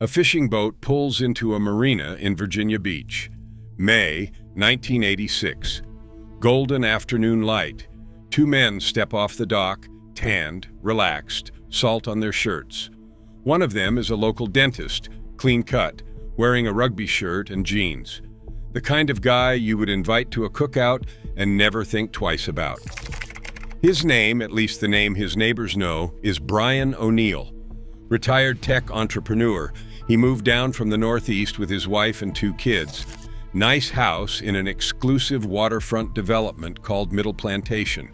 A fishing boat pulls into a marina in Virginia Beach. May 1986. Golden afternoon light. Two men step off the dock, tanned, relaxed, salt on their shirts. One of them is a local dentist, clean-cut, wearing a rugby shirt and jeans. The kind of guy you would invite to a cookout and never think twice about. His name, at least the name his neighbors know, is Brian O'Neill. Retired tech entrepreneur, he moved down from the Northeast with his wife and two kids. Nice house in an exclusive waterfront development called Middle Plantation.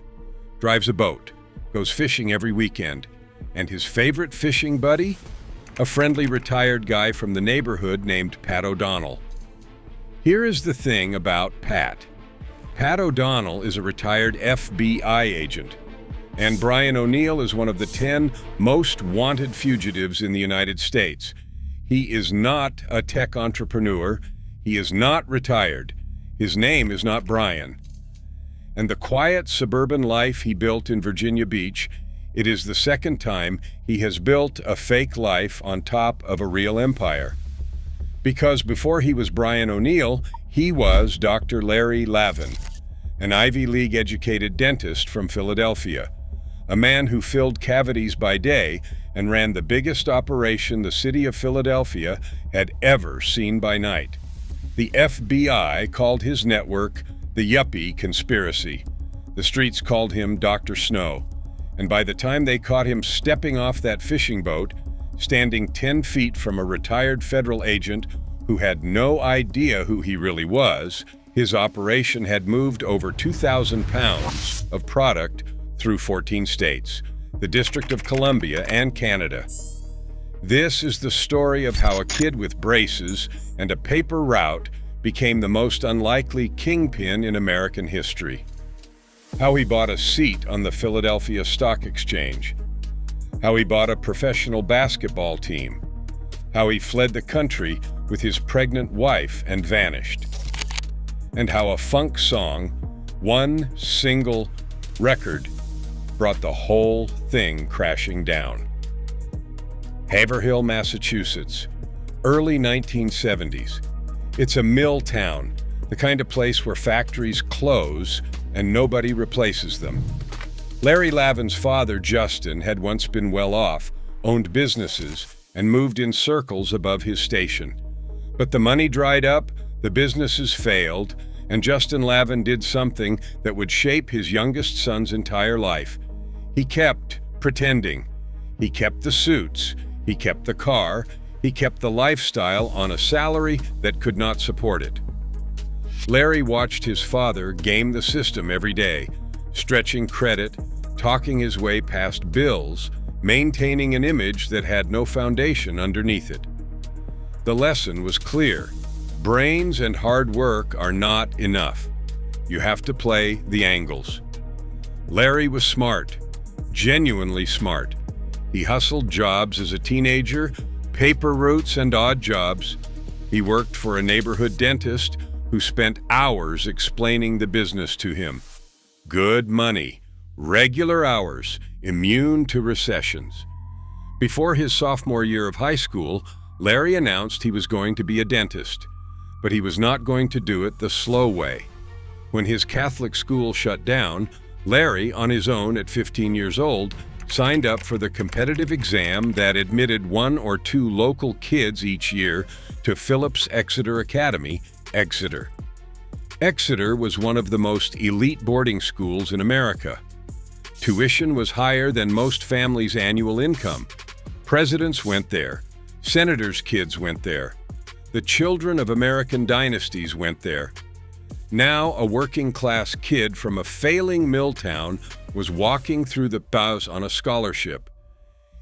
Drives a boat, goes fishing every weekend. And his favorite fishing buddy? A friendly retired guy from the neighborhood named Pat O'Donnell. Here is the thing about Pat. Pat O'Donnell is a retired FBI agent, and Brian O'Neill is one of the 10 most wanted fugitives in the United States. He is not a tech entrepreneur. He is not retired. His name is not Brian. And the quiet suburban life he built in Virginia Beach, it is the second time he has built a fake life on top of a real empire. Because before he was Brian O'Neill, he was Dr. Larry Lavin, an Ivy League-educated dentist from Philadelphia, a man who filled cavities by day and ran the biggest operation the city of Philadelphia had ever seen by night. The FBI called his network the Yuppie Conspiracy. The streets called him Dr. Snow. And by the time they caught him stepping off that fishing boat, standing 10 feet from a retired federal agent who had no idea who he really was, his operation had moved over 2,000 pounds of product through 14 states, the District of Columbia, and Canada. This is the story of how a kid with braces and a paper route became the most unlikely kingpin in American history. How he bought a seat on the Philadelphia Stock Exchange. How he bought a professional basketball team. How he fled the country with his pregnant wife and vanished. And how a funk song, one single record, brought the whole thing crashing down. Haverhill, Massachusetts, early 1970s. It's a mill town, the kind of place where factories close and nobody replaces them. Larry Lavin's father, Justin, had once been well off, owned businesses, and moved in circles above his station. But the money dried up, the businesses failed, and Justin Lavin did something that would shape his youngest son's entire life. He kept pretending. He kept the suits. He kept the car. He kept the lifestyle on a salary that could not support it. Larry watched his father game the system every day, stretching credit, talking his way past bills, maintaining an image that had no foundation underneath it. The lesson was clear. Brains and hard work are not enough. You have to play the angles. Larry was smart, genuinely smart. He hustled jobs as a teenager, paper routes and odd jobs. He worked for a neighborhood dentist who spent hours explaining the business to him. Good money, regular hours, immune to recessions. Before his sophomore year of high school, Larry announced he was going to be a dentist, but he was not going to do it the slow way. When his Catholic school shut down, Larry, on his own at 15 years old, signed up for the competitive exam that admitted 1 or 2 local kids each year to Phillips Exeter Academy, Exeter. Exeter was one of the most elite boarding schools in America. Tuition was higher than most families' annual income. Presidents went there. Senators' kids went there. The children of American dynasties went there. Now, a working-class kid from a failing mill town was walking through the boughs on a scholarship.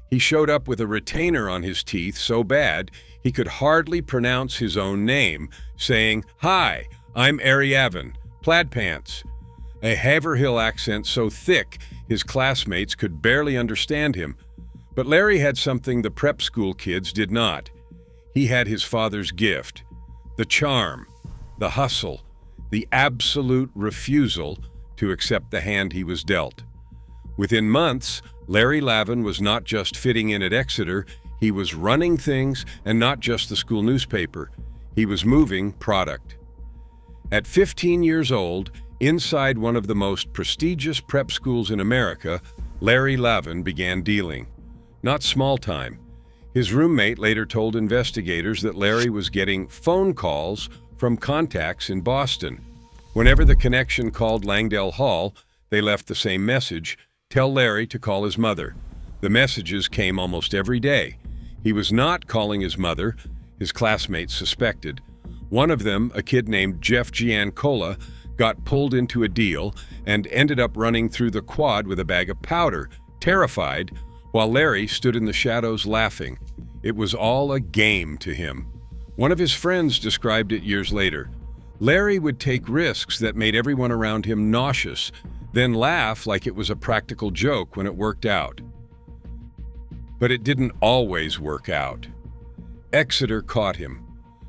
He showed up with a retainer on his teeth so bad he could hardly pronounce his own name, saying, "Hi, I'm Ari Avon, plaid pants." A Haverhill accent so thick his classmates could barely understand him. But Larry had something the prep school kids did not. He had his father's gift, the charm, the hustle, the absolute refusal to accept the hand he was dealt. Within months, Larry Lavin was not just fitting in at Exeter, He was running things, and not just the school newspaper. He was moving product. At 15 years old, inside one of the most prestigious prep schools in America, Larry Lavin began dealing. Not small time. His roommate later told investigators that Larry was getting phone calls from contacts in Boston. Whenever the connection called Langdale Hall, they left the same message: tell Larry to call his mother. The messages came almost every day. He was not calling his mother, his classmates suspected. One of them, a kid named Jeff Giancola, got pulled into a deal and ended up running through the quad with a bag of powder, terrified, while Larry stood in the shadows laughing. It was all a game to him. One of his friends described it years later. Larry would take risks that made everyone around him nauseous, then laugh like it was a practical joke when it worked out. But it didn't always work out. Exeter caught him.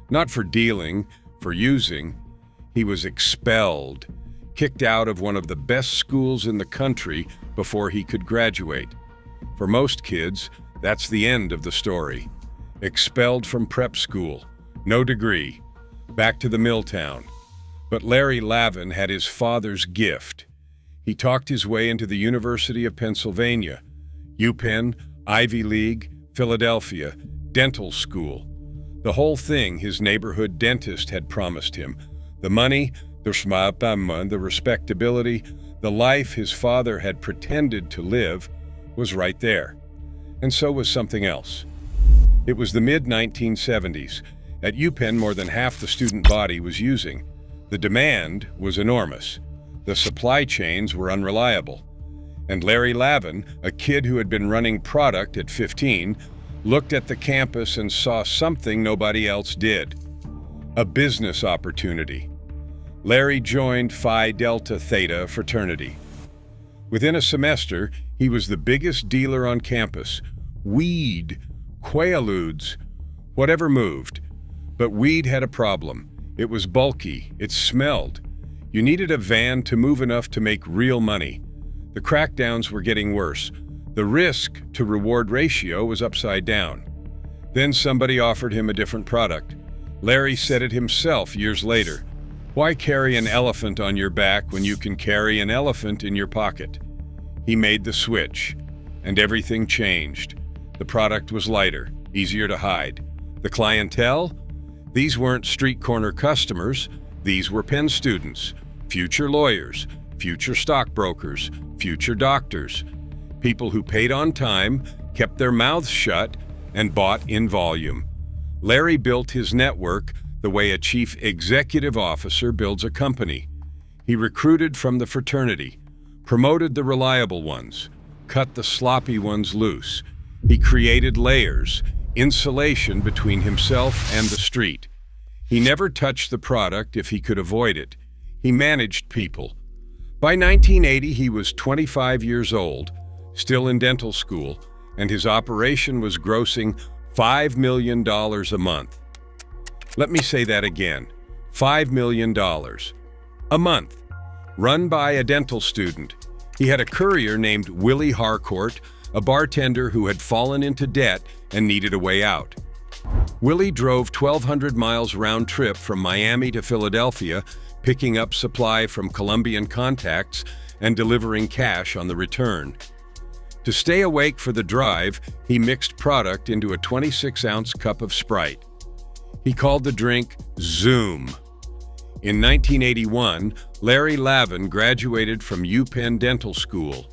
Not for dealing, for using. He was expelled, kicked out of one of the best schools in the country before he could graduate. For most kids, that's the end of the story. Expelled from prep school, no degree, back to the mill town. But Larry Lavin had his father's gift. He talked his way into the University of Pennsylvania, UPenn, Ivy League, Philadelphia, dental school. The whole thing his neighborhood dentist had promised him. The money, the respectability, the life his father had pretended to live was right there. And so was something else. It was the mid-1970s. At UPenn, more than half the student body was using. The demand was enormous. The supply chains were unreliable. And Larry Lavin, a kid who had been running product at 15, looked at the campus and saw something nobody else did. A business opportunity. Larry joined Phi Delta Theta fraternity. Within a semester, he was the biggest dealer on campus. Weed, Quaaludes, whatever moved. But weed had a problem. It was bulky, it smelled. You needed a van to move enough to make real money. The crackdowns were getting worse. The risk-to-reward ratio was upside down. Then somebody offered him a different product. Larry said it himself years later. Why carry an elephant on your back when you can carry an elephant in your pocket? He made the switch, and everything changed. The product was lighter, easier to hide. The clientele? These weren't street corner customers. These were Penn students, future lawyers, future stockbrokers, future doctors. People who paid on time, kept their mouths shut, and bought in volume. Larry built his network the way a chief executive officer builds a company. He recruited from the fraternity, promoted the reliable ones, cut the sloppy ones loose. He created layers, insulation between himself and the street. He never touched the product if he could avoid it. He managed people. By 1980, he was 25 years old, still in dental school, and his operation was grossing $5 million a month. Let me say that again, $5 million a month, run by a dental student. He had a courier named Willie Harcourt, a bartender who had fallen into debt and needed a way out. Willie drove 1,200 miles round trip from Miami to Philadelphia, picking up supply from Colombian contacts and delivering cash on the return. To stay awake for the drive, he mixed product into a 26-ounce cup of Sprite. He called the drink Zoom. In 1981, Larry Lavin graduated from UPenn Dental School.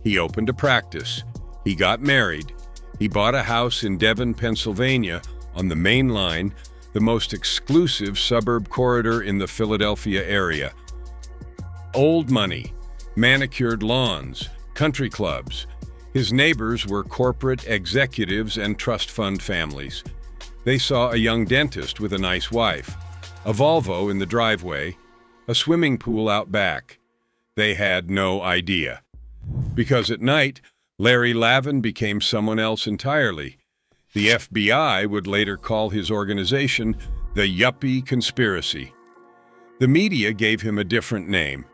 He opened a practice. He got married. He bought a house in Devon, Pennsylvania, on the Main Line, the most exclusive suburb corridor in the Philadelphia area. Old money, manicured lawns, country clubs. His neighbors were corporate executives and trust fund families. They saw a young dentist with a nice wife, a Volvo in the driveway, a swimming pool out back. They had no idea. Because at night, Larry Lavin became someone else entirely. The FBI would later call his organization the Yuppie Conspiracy. The media gave him a different name.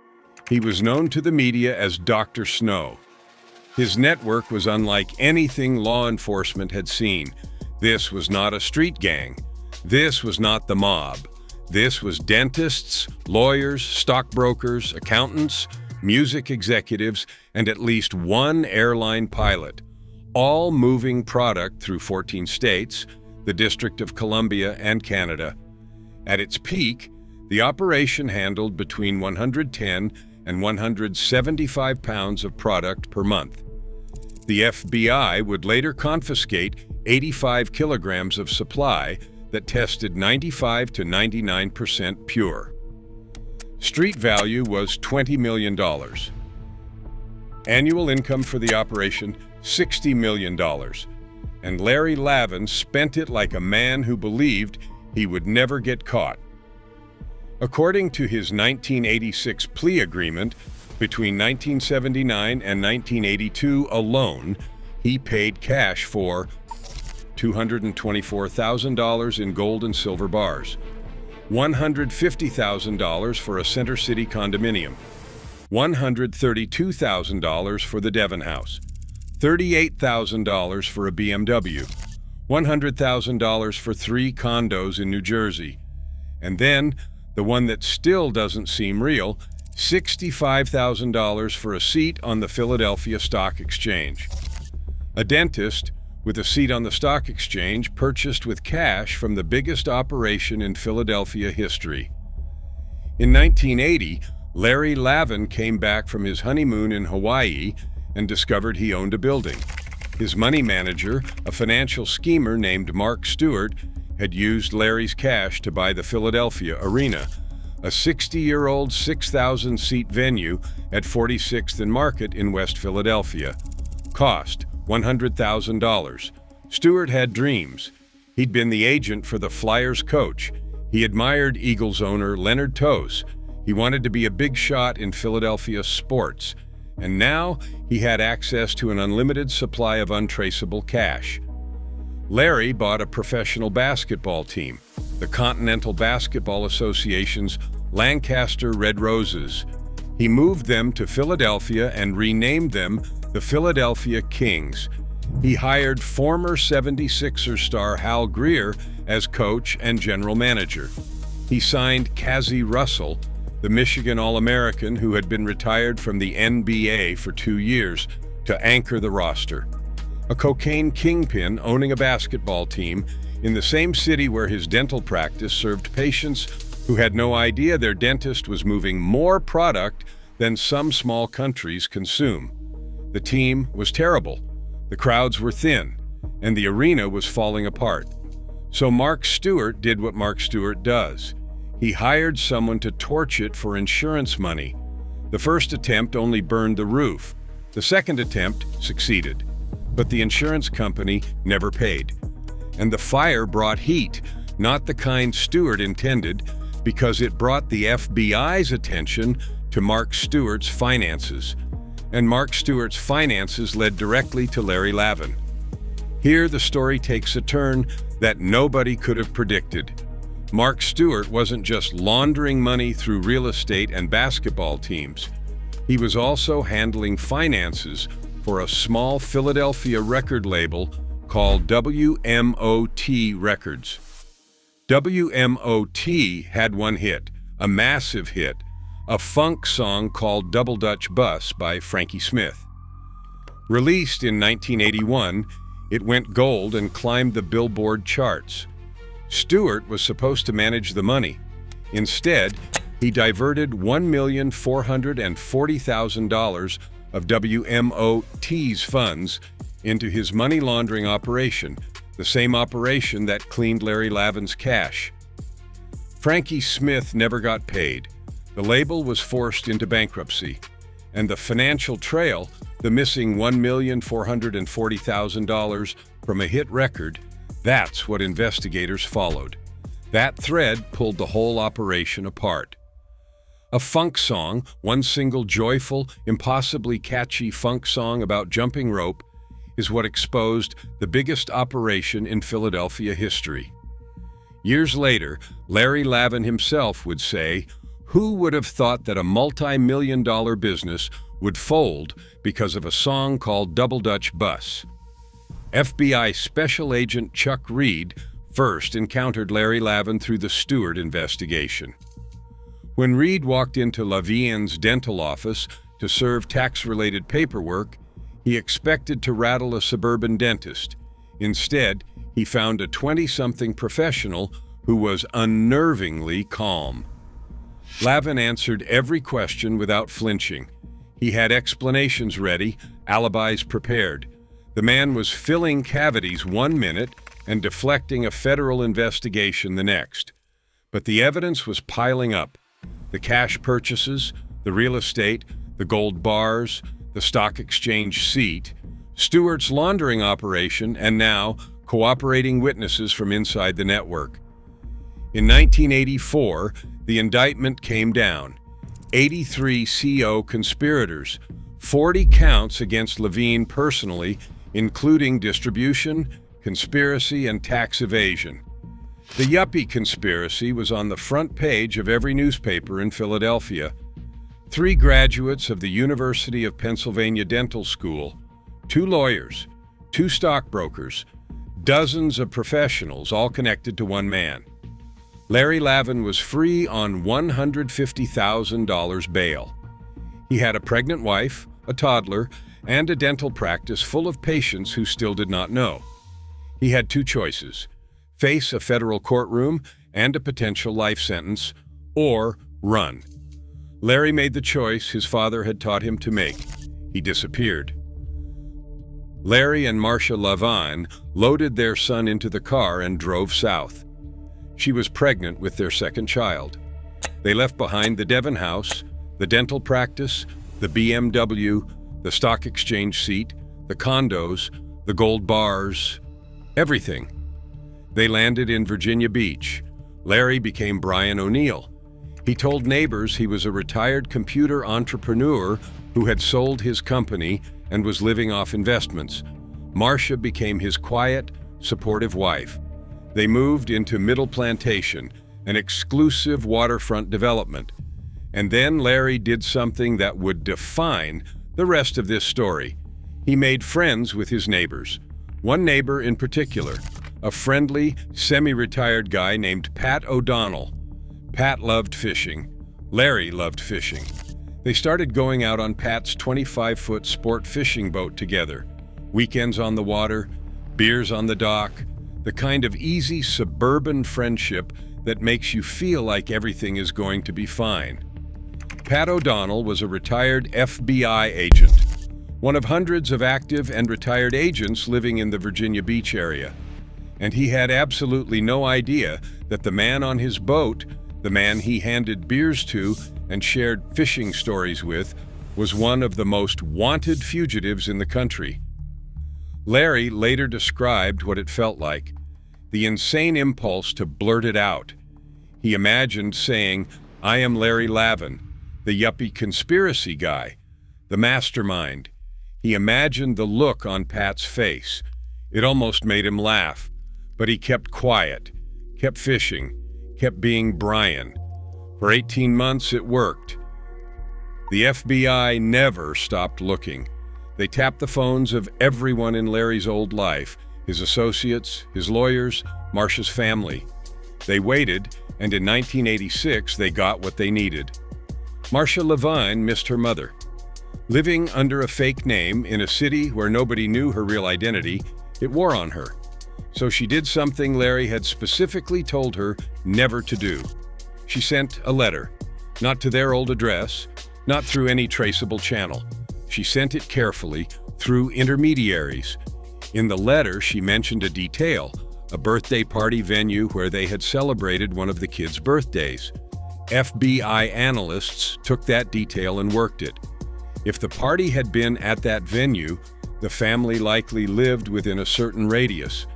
He was known to the media as Dr. Snow. His network was unlike anything law enforcement had seen. This was not a street gang. This was not the mob. This was dentists, lawyers, stockbrokers, accountants, music executives, and at least one airline pilot, all moving product through 14 states, the District of Columbia, and Canada. At its peak, the operation handled between 110 and 175 pounds of product per month. The FBI would later confiscate 85 kilograms of supply that tested 95 to 99% pure. Street value was $20 million. Annual income for the operation, $60 million. And Larry Lavin spent it like a man who believed he would never get caught. According to his 1986 plea agreement, between 1979 and 1982 alone, he paid cash for $224,000 in gold and silver bars, $150,000 for a Center City condominium, $132,000 for the Devon House, $38,000 for a BMW, $100,000 for 3 condos in New Jersey, and then, the one that still doesn't seem real, $65,000 for a seat on the Philadelphia Stock Exchange. A dentist with a seat on the stock exchange purchased with cash from the biggest operation in Philadelphia history. In 1980, Larry Lavin came back from his honeymoon in Hawaii and discovered he owned a building. His money manager, a financial schemer named Mark Stewart, had used Larry's cash to buy the Philadelphia Arena, a 60-year-old 6,000-seat venue at 46th and Market in West Philadelphia. Cost $100,000. Stewart had dreams. He'd been the agent for the Flyers coach. He admired Eagles owner Leonard Toews. He wanted to be a big shot in Philadelphia sports. And now he had access to an unlimited supply of untraceable cash. Larry bought a professional basketball team, the Continental Basketball Association's Lancaster Red Roses. He moved them to Philadelphia and renamed them the Philadelphia Kings. He hired former 76ers star Hal Greer as coach and general manager. He signed Cazzie Russell, the Michigan All-American who had been retired from the NBA for 2 years, to anchor the roster. A cocaine kingpin owning a basketball team in the same city where his dental practice served patients who had no idea their dentist was moving more product than some small countries consume. The team was terrible, the crowds were thin, and the arena was falling apart. So Mark Stewart did what Mark Stewart does. He hired someone to torch it for insurance money. The first attempt only burned the roof. The second attempt succeeded, but the insurance company never paid. And the fire brought heat, not the kind Stewart intended, because it brought the FBI's attention to Mark Stewart's finances. And Mark Stewart's finances led directly to Larry Lavin. Here the story takes a turn that nobody could have predicted. Mark Stewart wasn't just laundering money through real estate and basketball teams. He was also handling finances for a small Philadelphia record label called WMOT Records. WMOT had one hit, a massive hit, a funk song called Double Dutch Bus by Frankie Smith. Released in 1981, it went gold and climbed the Billboard charts. Stewart was supposed to manage the money. Instead, he diverted $1,440,000 of WMOT's funds into his money laundering operation, the same operation that cleaned Larry Lavin's cash. Frankie Smith never got paid. The label was forced into bankruptcy, and the financial trail, the missing $1,440,000 from a hit record, that's what investigators followed. That thread pulled the whole operation apart. A funk song, one single joyful, impossibly catchy funk song about jumping rope, is what exposed the biggest operation in Philadelphia history. Years later, Larry Lavin himself would say, "Who would have thought that a multi-million-dollar business would fold because of a song called Double Dutch Bus. FBI Special Agent Chuck Reed first encountered Larry Lavin through the Stewart investigation. When Reed walked into Lavine's dental office to serve tax-related paperwork, he expected to rattle a suburban dentist. Instead, he found a 20-something professional who was unnervingly calm. Lavin answered every question without flinching. He had explanations ready, alibis prepared. The man was filling cavities 1 minute and deflecting a federal investigation the next. But the evidence was piling up. The cash purchases, the real estate, the gold bars, the stock exchange seat, Stewart's laundering operation, and now cooperating witnesses from inside the network. In 1984, the indictment came down. 83 CO conspirators, 40 counts against Levine personally, including distribution, conspiracy, and tax evasion. The Yuppie conspiracy was on the front page of every newspaper in Philadelphia. 3 graduates of the University of Pennsylvania Dental School, 2 lawyers, 2 stockbrokers, dozens of professionals, all connected to one man. Larry Lavin was free on $150,000 bail. He had a pregnant wife, a toddler, and a dental practice full of patients who still did not know. He had 2 choices: face a federal courtroom and a potential life sentence, or run. Larry made the choice his father had taught him to make. He disappeared. Larry and Marcia Lavin loaded their son into the car and drove south. She was pregnant with their second child. They left behind the Devon house, the dental practice, the BMW, the stock exchange seat, the condos, the gold bars, everything. They landed in Virginia Beach. Larry became Brian O'Neill. He told neighbors he was a retired computer entrepreneur who had sold his company and was living off investments. Marcia became his quiet, supportive wife. They moved into Middle Plantation, an exclusive waterfront development. And then Larry did something that would define the rest of this story. He made friends with his neighbors. One neighbor in particular, a friendly, semi-retired guy named Pat O'Donnell. Pat loved fishing. Larry loved fishing. They started going out on Pat's 25-foot sport fishing boat together. Weekends on the water, beers on the dock, the kind of easy suburban friendship that makes you feel like everything is going to be fine. Pat O'Donnell was a retired FBI agent, one of hundreds of active and retired agents living in the Virginia Beach area. And he had absolutely no idea that the man on his boat, the man he handed beers to and shared fishing stories with, was one of the most wanted fugitives in the country. Larry later described what it felt like, the insane impulse to blurt it out. He imagined saying, "I am Larry Lavin, the yuppie conspiracy guy, the mastermind." He imagined the look on Pat's face. It almost made him laugh, but he kept quiet, kept fishing, kept being Brian. For 18 months it worked. The FBI never stopped looking. They tapped the phones of everyone in Larry's old life, his associates, his lawyers, Marcia's family. They waited, and in 1986 they got what they needed. Marcia Lavin missed her mother. Living under a fake name in a city where nobody knew her real identity, it wore on her. So she did something Larry had specifically told her never to do. She sent a letter, not to their old address, not through any traceable channel. She sent it carefully through intermediaries. In the letter, she mentioned a detail, a birthday party venue where they had celebrated one of the kids' birthdays. FBI analysts took that detail and worked it. If the party had been at that venue, the family likely lived within a certain radius.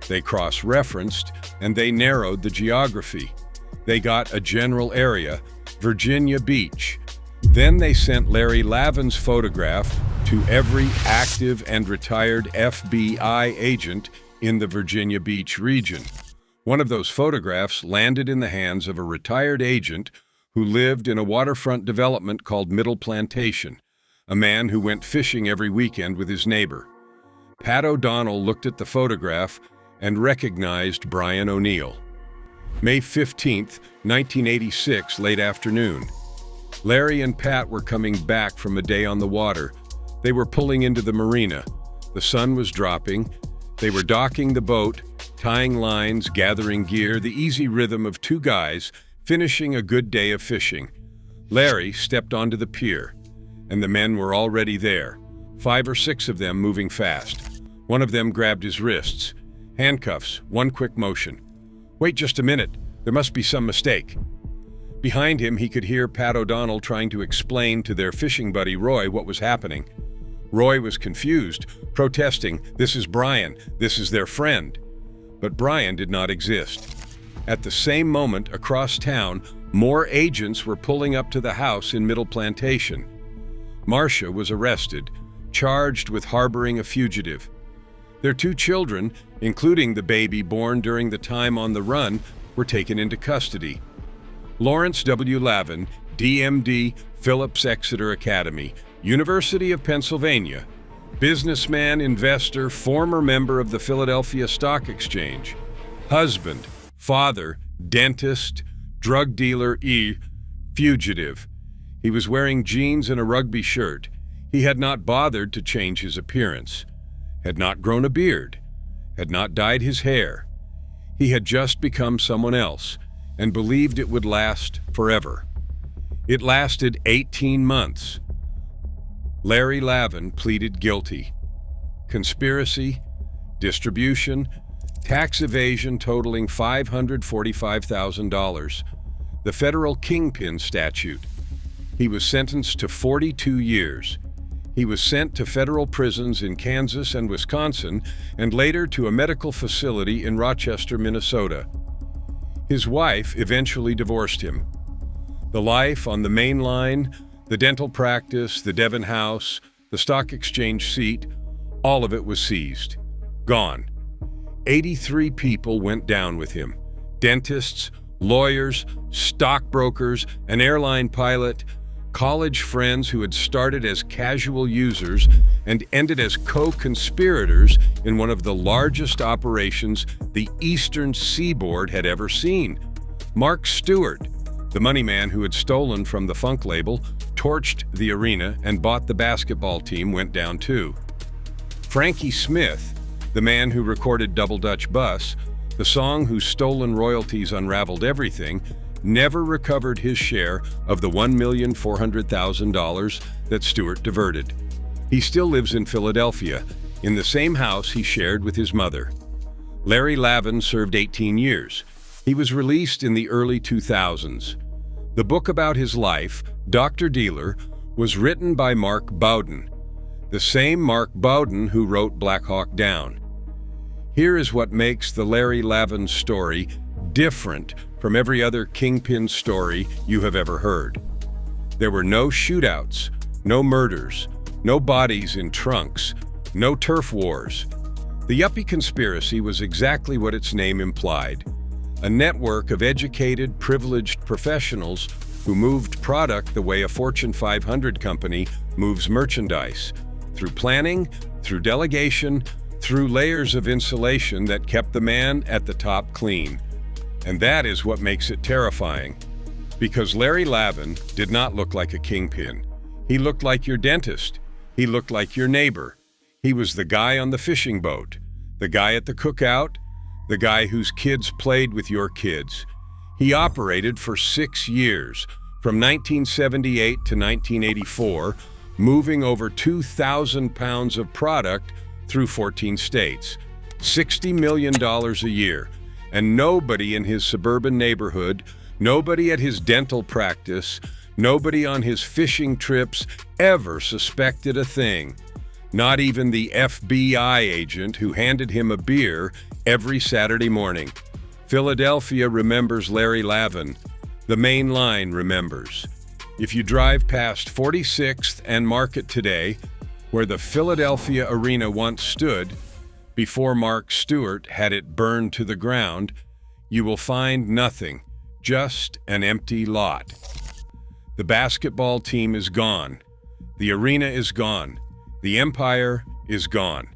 They cross-referenced, and they narrowed the geography. They got a general area, Virginia Beach. Then they sent Larry Lavin's photograph to every active and retired FBI agent in the Virginia Beach region. One of those photographs landed in the hands of a retired agent who lived in a waterfront development called Middle Plantation. a man who went fishing every weekend with his neighbor. Pat O'Donnell looked at the photograph and recognized Brian O'Neill. May 15, 1986, late afternoon. Larry and Pat were coming back from a day on the water. They were pulling into the marina. The sun was dropping. They were docking the boat, tying lines, gathering gear, the easy rhythm of two guys finishing a good day of fishing. Larry stepped onto the pier, and the men were already there, 5 or 6 of them moving fast. One of them grabbed his wrists. Handcuffs, one quick motion. "Wait just a minute, there must be some mistake." Behind him, he could hear Pat O'Donnell trying to explain to their fishing buddy Roy what was happening. Roy was confused, protesting, "This is Brian, this is their friend." But Brian did not exist. At the same moment, across town, more agents were pulling up to the house in Middle Plantation. Marcia was arrested, charged with harboring a fugitive. Their 2 children, including the baby born during the time on the run, were taken into custody. Lawrence W. Lavin, DMD, Phillips Exeter Academy, University of Pennsylvania, businessman, investor, former member of the Philadelphia Stock Exchange, husband, father, dentist, drug dealer, fugitive. He was wearing jeans and a rugby shirt. He had not bothered to change his appearance, had not grown a beard, had not dyed his hair. He had just become someone else and believed it would last forever. It lasted 18 months. Larry Lavin pleaded guilty. Conspiracy, distribution, tax evasion totaling $545,000. The federal kingpin statute. He was sentenced to 42 years. He was sent to federal prisons in Kansas and Wisconsin, and later to a medical facility in Rochester, Minnesota. His wife eventually divorced him. The life on the main line, the dental practice, the Devon house, the stock exchange seat, all of it was seized. Gone. 83 people went down with him. Dentists, lawyers, stockbrokers, an airline pilot, college friends who had started as casual users and ended as co-conspirators in one of the largest operations the Eastern Seaboard had ever seen. Mark Stewart, the money man who had stolen from the Funk label, torched the arena and bought the basketball team, went down too. Frankie Smith, the man who recorded Double Dutch Bus, the song whose stolen royalties unraveled everything, never recovered his share of the $1,400,000 that Stewart diverted. He still lives in Philadelphia, in the same house he shared with his mother. Larry Lavin served 18 years. He was released in the early 2000s. The book about his life, Dr. Dealer, was written by Mark Bowden, the same Mark Bowden who wrote Black Hawk Down. Here is what makes the Larry Lavin story different from every other kingpin story you have ever heard. There were no shootouts, no murders, no bodies in trunks, no turf wars. The Yuppie conspiracy was exactly what its name implied: a network of educated, privileged professionals who moved product the way a Fortune 500 company moves merchandise, through planning, through delegation, through layers of insulation that kept the man at the top clean. And that is what makes it terrifying. Because Larry Lavin did not look like a kingpin. He looked like your dentist. He looked like your neighbor. He was the guy on the fishing boat, the guy at the cookout, the guy whose kids played with your kids. He operated for 6 years, from 1978 to 1984, moving over 2,000 pounds of product through 14 states, $60 million a year. And nobody in his suburban neighborhood, nobody at his dental practice, nobody on his fishing trips ever suspected a thing. Not even the FBI agent who handed him a beer every Saturday morning. Philadelphia remembers Larry Lavin. The main line remembers. If you drive past 46th and Market today, where the Philadelphia Arena once stood, before Mark Stewart had it burned to the ground, you will find nothing, just an empty lot. The basketball team is gone. The arena is gone. The empire is gone.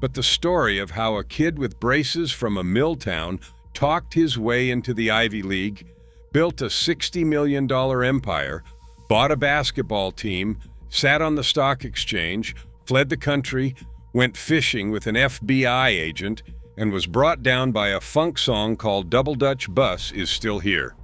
But the story of how a kid with braces from a mill town talked his way into the Ivy League, built a $60 million empire, bought a basketball team, sat on the stock exchange, fled the country, went fishing with an FBI agent, and was brought down by a funk song called Double Dutch Bus is still here.